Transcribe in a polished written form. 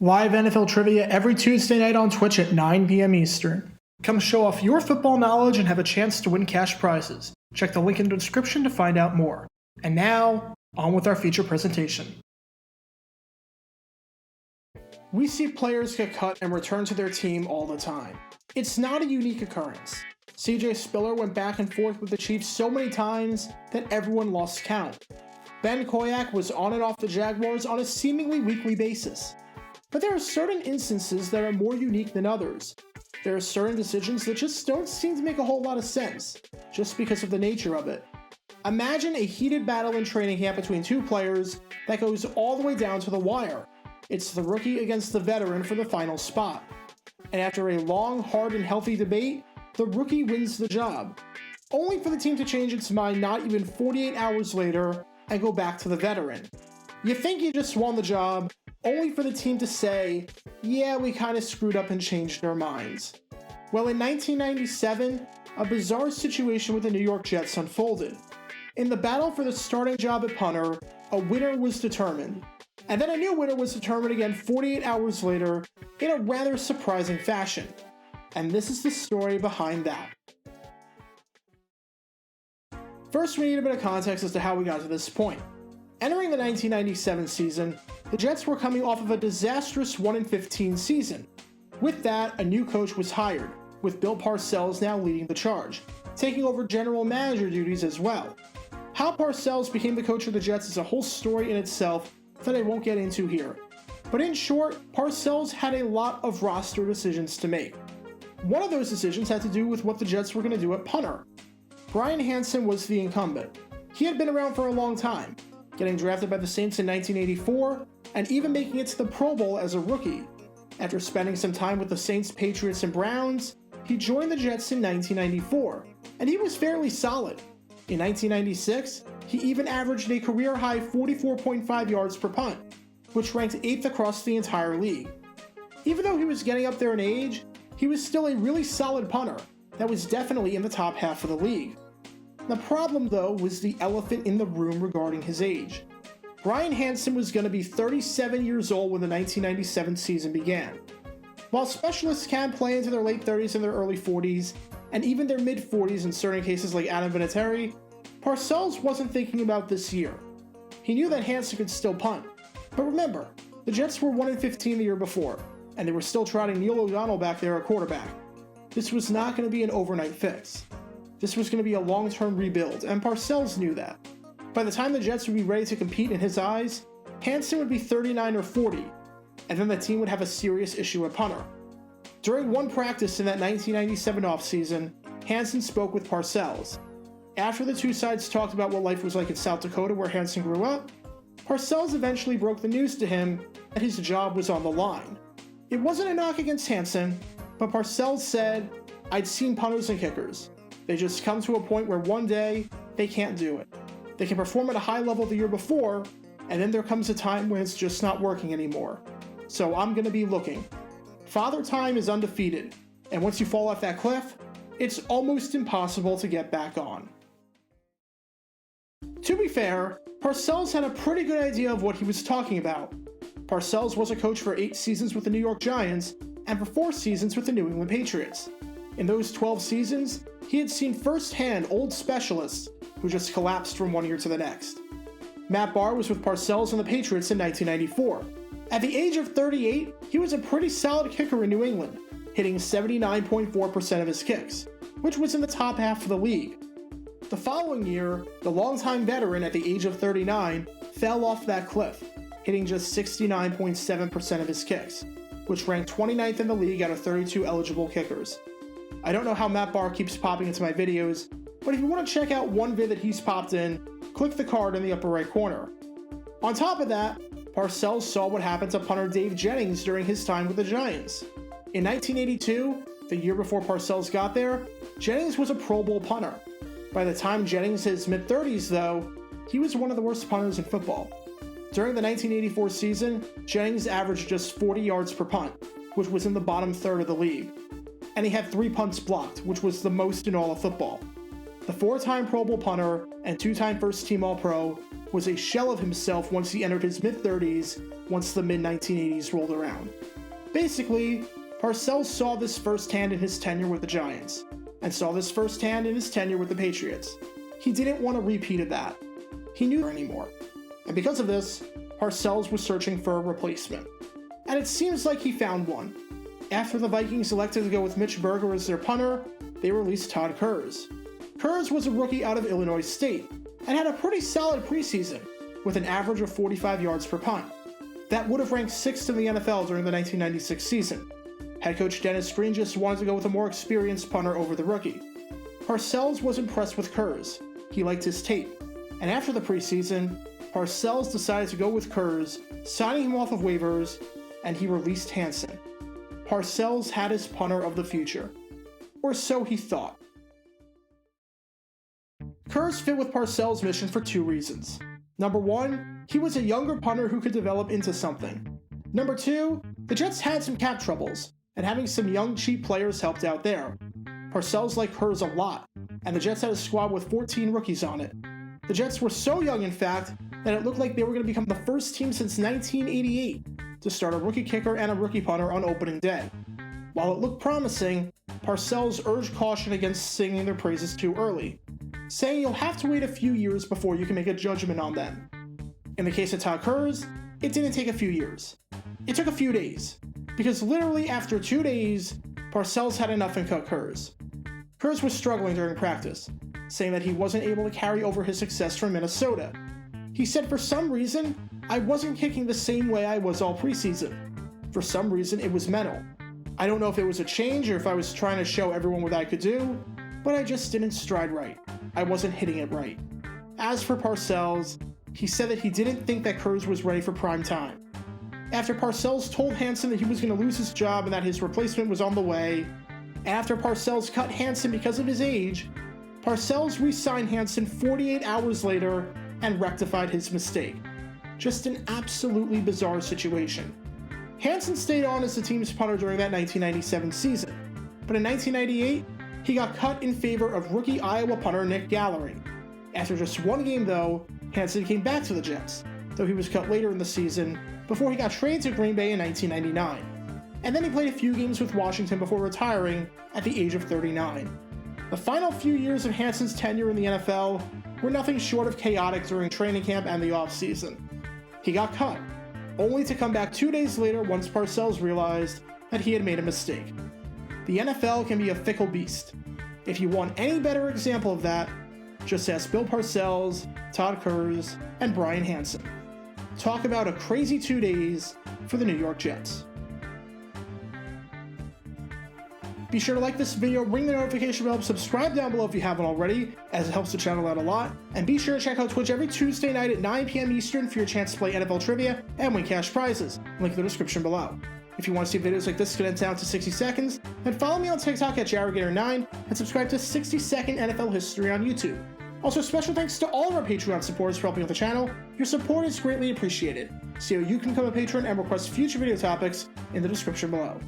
Live NFL trivia every Tuesday night on Twitch at 9 p.m. Eastern. Come show off your football knowledge and have a chance to win cash prizes. Check the link in the description to find out more. And now, on with our feature presentation. We see players get cut and return to their team all the time. It's not a unique occurrence. CJ Spiller went back and forth with the Chiefs so many times that everyone lost count. Ben Koyak was on and off the Jaguars on a seemingly weekly basis. But there are certain instances that are more unique than others. There are certain decisions that just don't seem to make a whole lot of sense, just because of the nature of it. Imagine a heated battle in training camp between two players that goes all the way down to the wire. It's the rookie against the veteran for the final spot. And after a long, hard, and healthy debate, the rookie wins the job, only for the team to change its mind not even 48 hours later and go back to the veteran. You think you just won the job, only for the team to say, yeah, we kind of screwed up and changed our minds. Well, in 1997, a bizarre situation with the New York Jets unfolded. In the battle for the starting job at punter, a winner was determined. And then a new winner was determined again 48 hours later in a rather surprising fashion. And this is the story behind that. First, we need a bit of context as to how we got to this point. Entering the 1997 season, the Jets were coming off of a disastrous 1-15 season. With that, a new coach was hired, with Bill Parcells now leading the charge, taking over general manager duties as well. How Parcells became the coach of the Jets is a whole story in itself that I won't get into here. But in short, Parcells had a lot of roster decisions to make. One of those decisions had to do with what the Jets were going to do at punter. Brian Hansen was the incumbent. He had been around for a long time, getting drafted by the Saints in 1984, and even making it to the Pro Bowl as a rookie. After spending some time with the Saints, Patriots, and Browns, he joined the Jets in 1994, and he was fairly solid. In 1996, he even averaged a career-high 44.5 yards per punt, which ranked 8th across the entire league. Even though he was getting up there in age, he was still a really solid punter that was definitely in the top half of the league. The problem, though, was the elephant in the room regarding his age. Brian Hansen was going to be 37 years old when the 1997 season began. While specialists can play into their late 30s and their early 40s, and even their mid-40s in certain cases like Adam Vinatieri, Parcells wasn't thinking about this year. He knew that Hansen could still punt. But remember, the Jets were 1-15 the year before, and they were still trotting Neil O'Donnell back there at quarterback. This was not going to be an overnight fix. This was going to be a long-term rebuild, and Parcells knew that. By the time the Jets would be ready to compete in his eyes, Hansen would be 39 or 40, and then the team would have a serious issue at punter. During one practice in that 1997 offseason, Hansen spoke with Parcells. After the two sides talked about what life was like in South Dakota where Hansen grew up, Parcells eventually broke the news to him that his job was on the line. It wasn't a knock against Hansen, but Parcells said, "I'd seen punters and kickers. They just come to a point where one day, they can't do it. They can perform at a high level the year before, and then there comes a time when it's just not working anymore. So I'm going to be looking. Father Time is undefeated, and once you fall off that cliff, it's almost impossible to get back on." To be fair, Parcells had a pretty good idea of what he was talking about. Parcells was a coach for 8 seasons with the New York Giants, and for 4 seasons with the New England Patriots. In those 12 seasons, he had seen firsthand old specialists who just collapsed from one year to the next. Matt Barr was with Parcells and the Patriots in 1994. At the age of 38, he was a pretty solid kicker in New England, hitting 79.4% of his kicks, which was in the top half of the league. The following year, the longtime veteran at the age of 39 fell off that cliff, hitting just 69.7% of his kicks, which ranked 29th in the league out of 32 eligible kickers. I don't know how Matt Barr keeps popping into my videos, but if you want to check out one vid that he's popped in, click the card in the upper right corner. On top of that, Parcells saw what happened to punter Dave Jennings during his time with the Giants. In 1982, the year before Parcells got there, Jennings was a Pro Bowl punter. By the time Jennings hit his mid-30s, though, he was one of the worst punters in football. During the 1984 season, Jennings averaged just 40 yards per punt, which was in the bottom third of the league. And he had 3 punts blocked, which was the most in all of football. The 4-time Pro Bowl punter and 2-time first-team All-Pro was a shell of himself once he entered his mid-30s once the mid-1980s rolled around. Basically, Parcells saw this firsthand in his tenure with the Giants, and saw this firsthand in his tenure with the Patriots. He didn't want a repeat of that. He knew anymore. And because of this, Parcells was searching for a replacement. And it seems like he found one. After the Vikings elected to go with Mitch Berger as their punter, they released Todd Kurz. Kurz was a rookie out of Illinois State, and had a pretty solid preseason, with an average of 45 yards per punt. That would have ranked 6th in the NFL during the 1996 season. Head coach Dennis Green just wanted to go with a more experienced punter over the rookie. Parcells was impressed with Kurz. He liked his tape. And after the preseason, Parcells decided to go with Kurz, signing him off of waivers, and he released Hansen. Parcells had his punter of the future. Or so he thought. Kurz fit with Parcells' mission for 2 reasons. Number 1, he was a younger punter who could develop into something. Number 2, the Jets had some cap troubles, and having some young cheap players helped out there. Parcells liked Kurz a lot, and the Jets had a squad with 14 rookies on it. The Jets were so young, in fact, that it looked like they were going to become the first team since 1988 to start a rookie kicker and a rookie punter on opening day. While it looked promising, Parcells urged caution against singing their praises too early, saying you'll have to wait a few years before you can make a judgment on them. In the case of Todd Kurz, it didn't take a few years. It took a few days, because literally after 2 days, Parcells had enough and cut Kurz. Kurz was struggling during practice, saying that he wasn't able to carry over his success from Minnesota. He said for some reason, I wasn't kicking the same way I was all preseason. For some reason, it was mental. I don't know if it was a change or if I was trying to show everyone what I could do, but I just didn't stride right. I wasn't hitting it right. As for Parcells, he said that he didn't think that Kurz was ready for prime time. After Parcells told Hansen that he was going to lose his job and that his replacement was on the way, after Parcells cut Hansen because of his age, Parcells re-signed Hansen 48 hours later and rectified his mistake. Just an absolutely bizarre situation. Hansen stayed on as the team's punter during that 1997 season, but in 1998, he got cut in favor of rookie Iowa punter Nick Gallery. After just 1 game though, Hansen came back to the Jets, though he was cut later in the season before he got traded to Green Bay in 1999. And then he played a few games with Washington before retiring at the age of 39. The final few years of Hansen's tenure in the NFL were nothing short of chaotic during training camp and the offseason. He got cut, only to come back 2 days later once Parcells realized that he had made a mistake. The NFL can be a fickle beast. If you want any better example of that, just ask Bill Parcells, Todd Kurz, and Brian Hansen. Talk about a crazy 2 days for the New York Jets. Be sure to like this video, ring the notification bell, subscribe down below if you haven't already, as it helps the channel out a lot, and be sure to check out Twitch every Tuesday night at 9 p.m. Eastern for your chance to play NFL trivia and win cash prizes. Link in the description below. If you want to see videos like this condensed down to 60 seconds, then follow me on TikTok at JaredGator9 and subscribe to 60-Second NFL History on YouTube. Also, special thanks to all of our Patreon supporters for helping out the channel. Your support is greatly appreciated. See how you can become a patron and request future video topics in the description below.